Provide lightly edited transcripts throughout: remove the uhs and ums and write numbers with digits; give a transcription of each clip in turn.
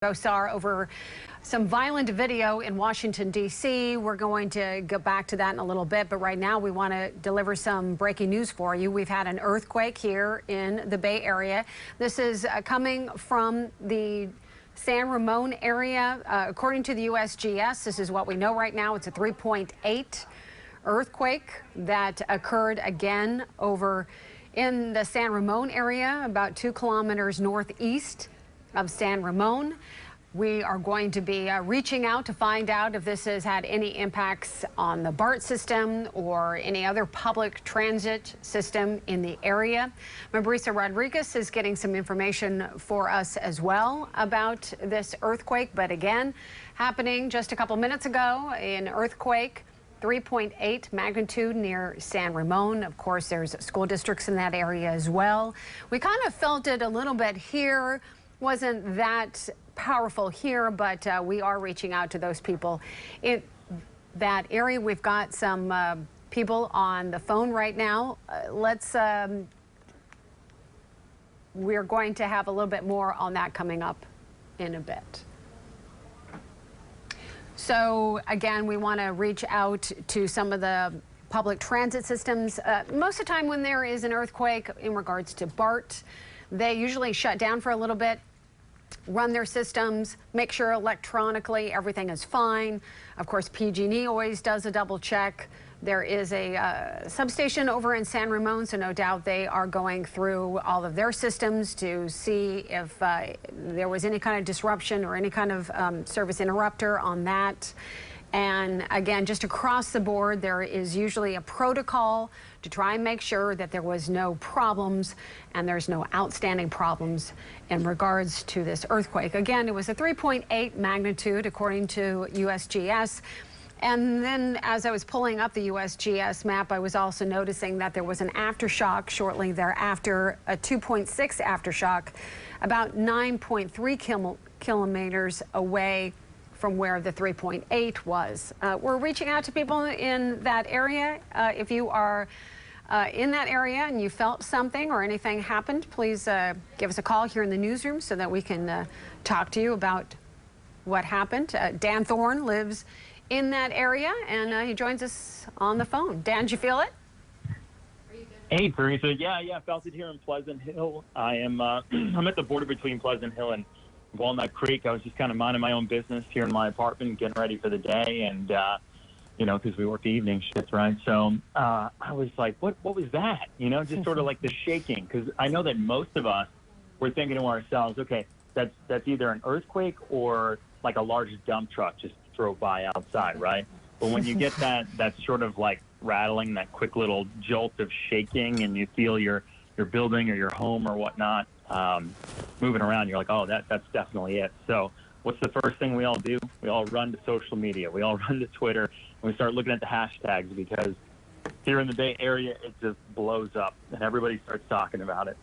Gosar over some violent video in Washington, D.C. We're going to go back to that in a little bit, but right now we want to deliver some breaking news for you. We've had an earthquake here in the Bay Area. This is coming from the San Ramon area. According to the USGS, this is what we know right now. It's a 3.8 earthquake that occurred again over in the San Ramon area, about 2 kilometers northeast of San Ramon. We are going to be reaching out to find out if this has had any impacts on the BART system or any other public transit system in the area. Marisa Rodriguez is getting some information for us as well about this earthquake, but again, happening just a couple minutes ago, an earthquake 3.8 magnitude near San Ramon. Of course, there's school districts in that area as well. We kind of felt it a little bit here. Wasn't that powerful here, but we are reaching out to those people in that area. We've got some people on the phone right now. We're going to have a little bit more on that coming up in a bit. So again, we want to reach out to some of the public transit systems. Most of the time when there is an earthquake in regards to BART, they usually shut down for a little bit, run their systems, make sure electronically everything is fine. Of course, PG&E always does a double check. There is a substation over in San Ramon, so no doubt they are going through all of their systems to see if there was any kind of disruption or any kind of service interrupter on that. And again, just across the board, there is usually a protocol to try and make sure that there was no problems and there's no outstanding problems in regards to this earthquake. Again, it was a 3.8 magnitude according to USGS. And then as I was pulling up the USGS map, I was also noticing that there was an aftershock shortly thereafter, a 2.6 aftershock, about 9.3 kilometers away from where the 3.8 was. We're reaching out to people in that area. If you are in that area and you felt something or anything happened, please give us a call here in the newsroom so that we can talk to you about what happened. Dan Thorne lives in that area and he joins us on the phone. Dan, did you feel it? Hey, Teresa. Yeah, I felt it here in Pleasant Hill. I'm at the border between Pleasant Hill and Walnut Creek. I was just kind of minding my own business here in my apartment, getting ready for the day, and you know, because we work the evening shifts, right? So I was like, what was that? You know, just sort of like the shaking, because I know that most of us were thinking to ourselves, okay, that's either an earthquake or like a large dump truck just drove by outside, right? But when you get that sort of like rattling, that quick little jolt of shaking, and you feel your building or your home or whatnot moving around, you're like, oh, that's definitely it. So what's the first thing we all do? We all run to social media. We all run to Twitter, and we start looking at the hashtags, because here in the Bay Area, it just blows up, and everybody starts talking about it.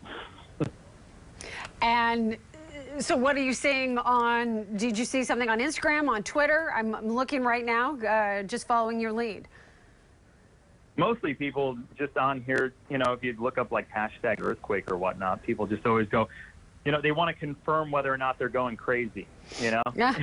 And so what are you seeing did you see something on Instagram, on Twitter? I'm looking right now, just following your lead. Mostly people just on here, you know, if you look up like hashtag earthquake or whatnot, people just always go, you know, they want to confirm whether or not they're going crazy, you know? Yeah.